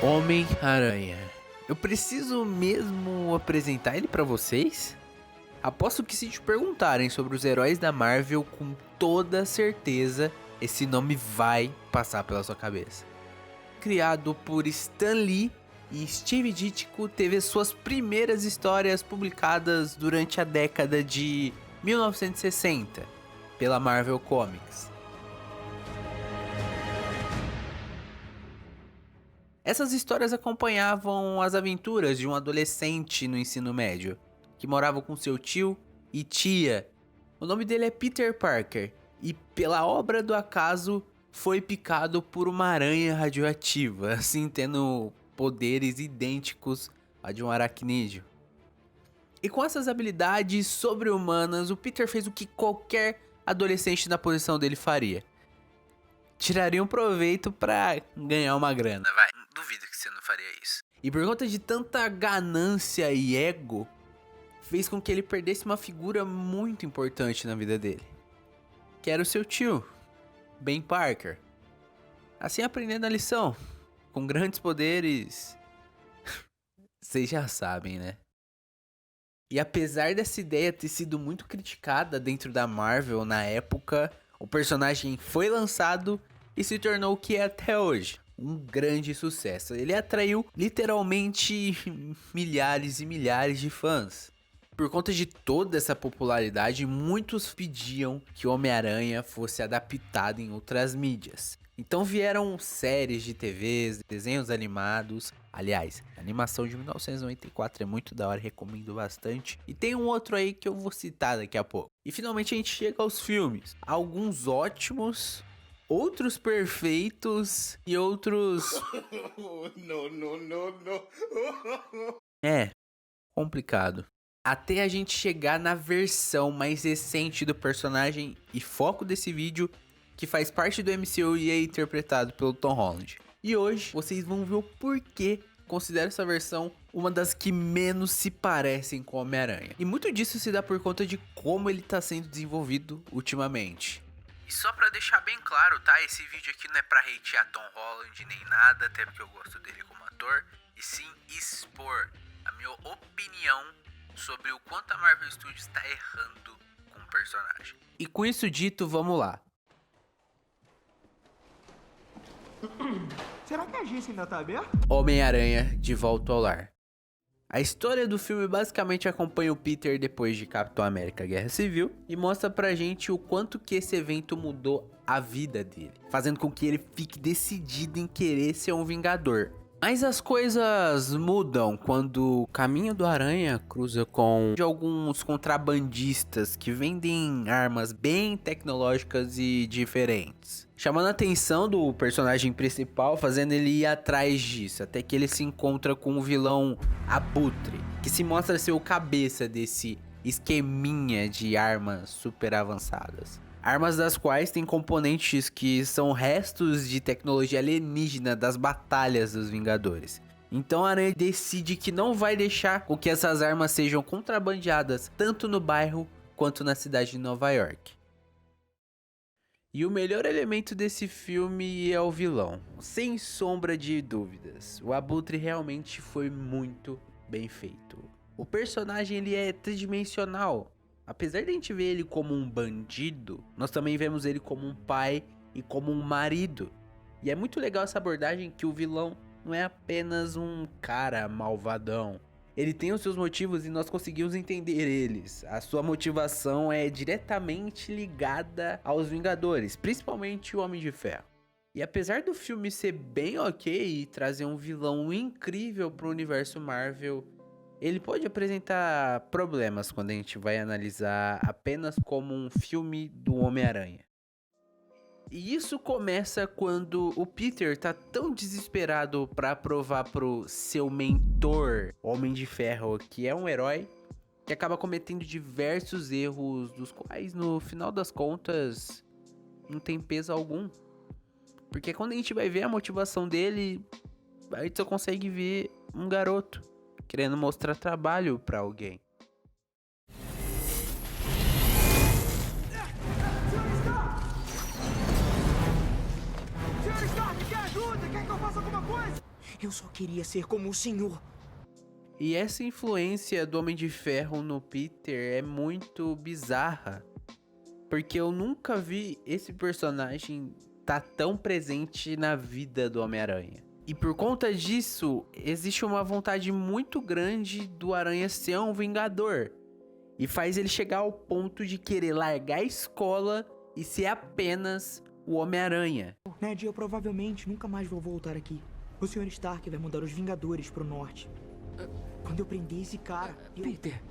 Homem-Aranha. Eu preciso mesmo apresentar ele pra vocês? Aposto que se te perguntarem sobre os heróis da Marvel, com toda certeza, esse nome vai passar pela sua cabeça. Criado por Stan Lee e Steve Ditko, teve suas primeiras histórias publicadas durante a década de 1960 pela Marvel Comics. Essas histórias acompanhavam as aventuras de um adolescente no ensino médio, que morava com seu tio e tia. O nome dele é Peter Parker, e pela obra do acaso foi picado por uma aranha radioativa, assim tendo poderes idênticos a de um aracnídeo. E com essas habilidades sobre-humanas, o Peter fez o que qualquer adolescente na posição dele faria. Tiraria um proveito pra ganhar uma grana, vai. Duvido que você não faria isso. E por conta de tanta ganância e ego, fez com que ele perdesse uma figura muito importante na vida dele, que era o seu tio, Ben Parker. Assim aprendendo a lição, com grandes poderes, vocês já sabem, né? E apesar dessa ideia ter sido muito criticada dentro da Marvel na época, o personagem foi lançado e se tornou o que é até hoje. Um grande sucesso. Ele atraiu literalmente milhares e milhares de fãs. Por conta de toda essa popularidade, muitos pediam que o Homem-Aranha fosse adaptado em outras mídias. Então vieram séries de TVs, desenhos animados. Aliás, a animação de 1994 é muito da hora, recomendo bastante. E tem um outro aí que eu vou citar daqui a pouco. E finalmente a gente chega aos filmes. Alguns ótimos, outros perfeitos e outros... complicado. Até a gente chegar na versão mais recente do personagem e foco desse vídeo, que faz parte do MCU e é interpretado pelo Tom Holland. E hoje vocês vão ver o porquê considero essa versão uma das que menos se parecem com o Homem-Aranha. E muito disso se dá por conta de como ele está sendo desenvolvido ultimamente. E só pra deixar bem claro, tá? Esse vídeo aqui não é pra hatear Tom Holland nem nada, até porque eu gosto dele como ator, e sim expor a minha opinião sobre o quanto a Marvel Studios está errando com o personagem. E com isso dito, vamos lá. Será que a agência ainda tá aberta? Homem-Aranha de volta ao lar. A história do filme basicamente acompanha o Peter depois de Capitão América Guerra Civil e mostra pra gente o quanto que esse evento mudou a vida dele, fazendo com que ele fique decidido em querer ser um Vingador. Mas as coisas mudam quando o caminho do Aranha cruza com alguns contrabandistas que vendem armas bem tecnológicas e diferentes, chamando a atenção do personagem principal, fazendo ele ir atrás disso, até que ele se encontra com o vilão Abutre, que se mostra ser o cabeça desse esqueminha de armas super avançadas. Armas das quais tem componentes que são restos de tecnologia alienígena das batalhas dos Vingadores. Então a Aranha decide que não vai deixar com que essas armas sejam contrabandeadas tanto no bairro quanto na cidade de Nova York. E o melhor elemento desse filme é o vilão, sem sombra de dúvidas. O Abutre realmente foi muito bem feito. O personagem ele é tridimensional. Apesar de a gente ver ele como um bandido, nós também vemos ele como um pai e como um marido. E é muito legal essa abordagem que o vilão não é apenas um cara malvadão. Ele tem os seus motivos e nós conseguimos entender eles. A sua motivação é diretamente ligada aos Vingadores, principalmente o Homem de Ferro. E apesar do filme ser bem ok e trazer um vilão incrível para o universo Marvel, ele pode apresentar problemas quando a gente vai analisar apenas como um filme do Homem-Aranha. E isso começa quando o Peter tá tão desesperado para provar pro seu mentor, Homem de Ferro, que é um herói, que acaba cometendo diversos erros, dos quais no final das contas não tem peso algum. Porque quando a gente vai ver a motivação dele, a gente só consegue ver um garoto querendo mostrar trabalho pra alguém. Senhor Stark, quer ajuda? Quer que eu faça alguma coisa? Eu só queria ser como o senhor. E essa influência do Homem de Ferro no Peter é muito bizarra, porque eu nunca vi esse personagem tá tão presente na vida do Homem-Aranha. E por conta disso, existe uma vontade muito grande do Aranha ser um Vingador. E faz ele chegar ao ponto de querer largar a escola e ser apenas o Homem-Aranha. Ned, eu provavelmente nunca mais vou voltar aqui. O Sr. Stark vai mandar os Vingadores pro norte. Quando eu prender esse cara, Peter,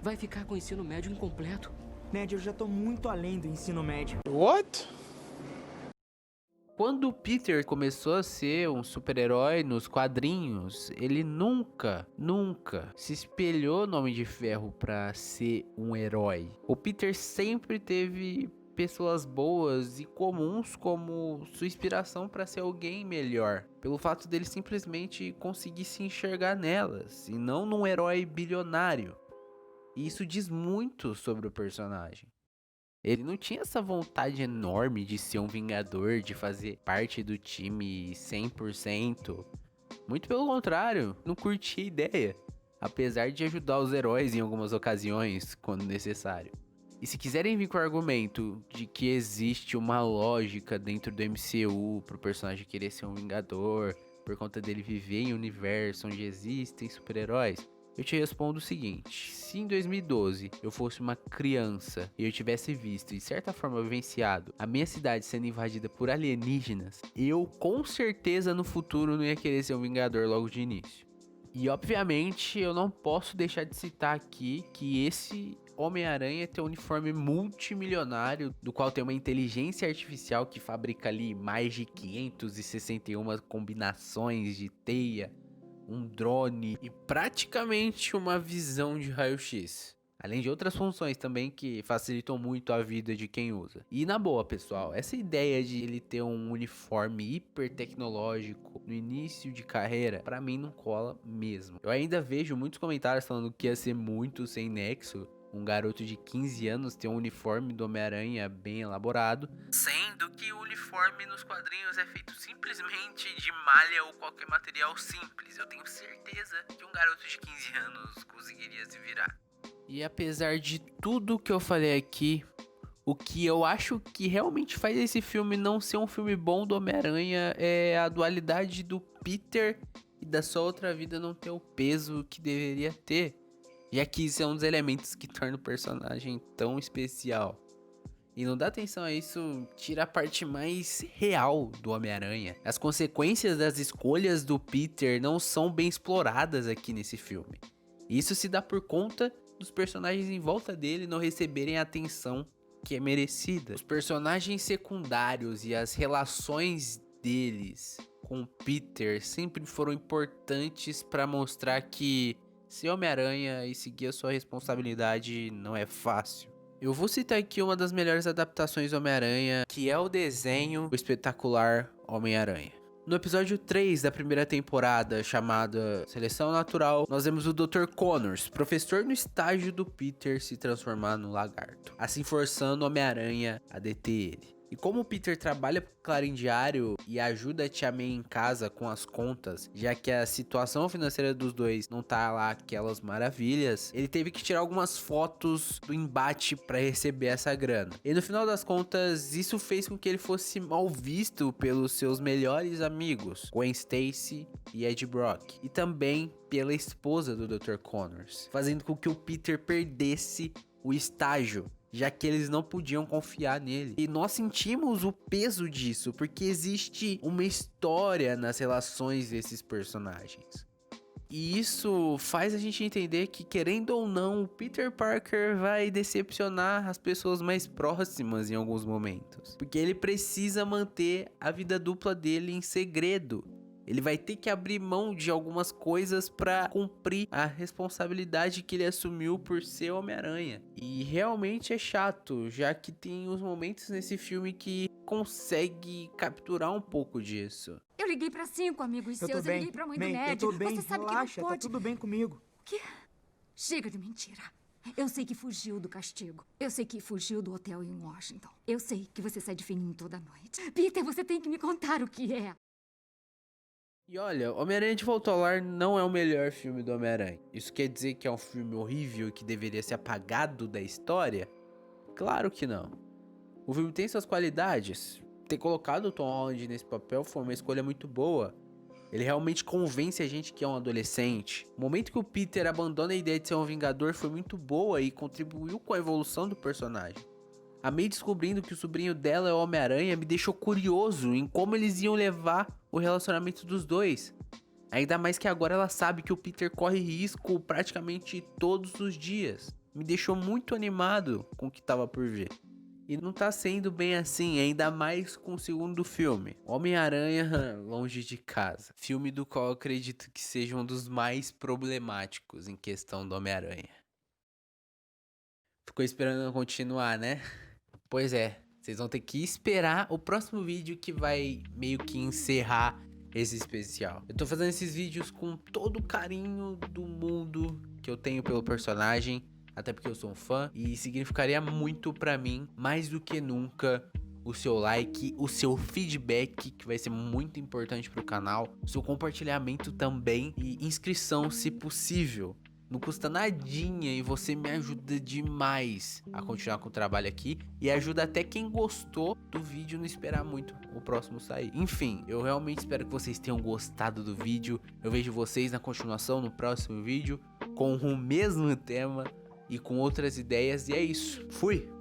vai ficar com o ensino médio incompleto. Ned, eu já tô muito além do ensino médio. What? Quando o Peter começou a ser um super-herói nos quadrinhos, ele nunca se espelhou no Homem de Ferro pra ser um herói. O Peter sempre teve pessoas boas e comuns como sua inspiração para ser alguém melhor, pelo fato dele simplesmente conseguir se enxergar nelas e não num herói bilionário. E isso diz muito sobre o personagem. Ele não tinha essa vontade enorme de ser um vingador, de fazer parte do time 100%. Muito pelo contrário, não curtia a ideia, apesar de ajudar os heróis em algumas ocasiões, quando necessário. E se quiserem vir com o argumento de que existe uma lógica dentro do MCU pro personagem querer ser um vingador, por conta dele viver em um universo onde existem super-heróis, eu te respondo o seguinte: se em 2012 eu fosse uma criança e eu tivesse visto, de certa forma vivenciado, a minha cidade sendo invadida por alienígenas, eu com certeza no futuro não ia querer ser um vingador logo de início. E obviamente eu não posso deixar de citar aqui que esse Homem-Aranha tem um uniforme multimilionário, do qual tem uma inteligência artificial que fabrica ali mais de 561 combinações de teia, um drone e praticamente uma visão de raio-x. Além de outras funções também que facilitam muito a vida de quem usa. E na boa, pessoal, essa ideia de ele ter um uniforme hiper tecnológico no início de carreira, pra mim não cola mesmo. Eu ainda vejo muitos comentários falando que ia ser muito sem nexo um garoto de 15 anos ter um uniforme do Homem-Aranha bem elaborado, sendo que o uniforme nos quadrinhos é feito simplesmente de malha ou qualquer material simples. Eu tenho certeza que um garoto de 15 anos conseguiria se virar. E apesar de tudo que eu falei aqui, o que eu acho que realmente faz esse filme não ser um filme bom do Homem-Aranha é a dualidade do Peter e da sua outra vida não ter o peso que deveria ter. Já que isso é um dos elementos que torna o personagem tão especial. E não dá atenção a isso, tira a parte mais real do Homem-Aranha. As consequências das escolhas do Peter não são bem exploradas aqui nesse filme. Isso se dá por conta dos personagens em volta dele não receberem a atenção que é merecida. Os personagens secundários e as relações deles com o Peter sempre foram importantes para mostrar que ser Homem-Aranha e seguir a sua responsabilidade não é fácil. Eu vou citar aqui uma das melhores adaptações do Homem-Aranha, que é o desenho O Espetacular Homem-Aranha. No episódio 3 da primeira temporada, chamada Seleção Natural, nós vemos o Dr. Connors, professor no estágio do Peter se transformar no lagarto, assim forçando o Homem-Aranha a deter ele. E como o Peter trabalha pro Clarim Diário e ajuda a Tia May em casa com as contas, já que a situação financeira dos dois não tá lá aquelas maravilhas, ele teve que tirar algumas fotos do embate para receber essa grana. E no final das contas, isso fez com que ele fosse mal visto pelos seus melhores amigos, Gwen Stacy e Ed Brock, e também pela esposa do Dr. Connors, fazendo com que o Peter perdesse o estágio, já que eles não podiam confiar nele. E nós sentimos o peso disso, porque existe uma história nas relações desses personagens. E isso faz a gente entender que, querendo ou não, o Peter Parker vai decepcionar as pessoas mais próximas em alguns momentos. Porque ele precisa manter a vida dupla dele em segredo. Ele vai ter que abrir mão de algumas coisas para cumprir a responsabilidade que ele assumiu por ser Homem-Aranha. E realmente é chato, já que tem uns momentos nesse filme que consegue capturar um pouco disso. Eu liguei pra 5 amigos Eu tô seus, eu bem. liguei pra mãe do Bem, Ned. eu tô bem, Você sabe relaxa, que não pode. tá tudo bem comigo. Chega de mentira. Eu sei que fugiu do castigo. Eu sei que fugiu do hotel em Washington. Eu sei que você sai de fininho toda noite. Peter, você tem que me contar o que é. E olha, Homem-Aranha de Volta ao Lar não é o melhor filme do Homem-Aranha. Isso quer dizer que é um filme horrível e que deveria ser apagado da história? Claro que não. O filme tem suas qualidades. Ter colocado o Tom Holland nesse papel foi uma escolha muito boa. Ele realmente convence a gente que é um adolescente. O momento que o Peter abandona a ideia de ser um vingador foi muito boa e contribuiu com a evolução do personagem. A May descobrindo que o sobrinho dela é o Homem-Aranha me deixou curioso em como eles iam levar o relacionamento dos dois. Ainda mais que agora ela sabe que o Peter corre risco praticamente todos os dias. Me deixou muito animado com o que estava por vir. E não tá sendo bem assim, ainda mais com o segundo filme, Homem-Aranha Longe de Casa. Filme do qual eu acredito que seja um dos mais problemáticos em questão do Homem-Aranha. Ficou esperando continuar, né? Pois é, vocês vão ter que esperar o próximo vídeo que vai meio que encerrar esse especial. Eu tô fazendo esses vídeos com todo o carinho do mundo que eu tenho pelo personagem, até porque eu sou um fã, e significaria muito pra mim, mais do que nunca, o seu like, o seu feedback, que vai ser muito importante pro canal, o seu compartilhamento também e inscrição se possível. Não custa nadinha e você me ajuda demais a continuar com o trabalho aqui e ajuda até quem gostou do vídeo não esperar muito o próximo sair. Enfim, eu realmente espero que vocês tenham gostado do vídeo. Eu vejo vocês na continuação no próximo vídeo com o mesmo tema e com outras ideias. E é isso. Fui!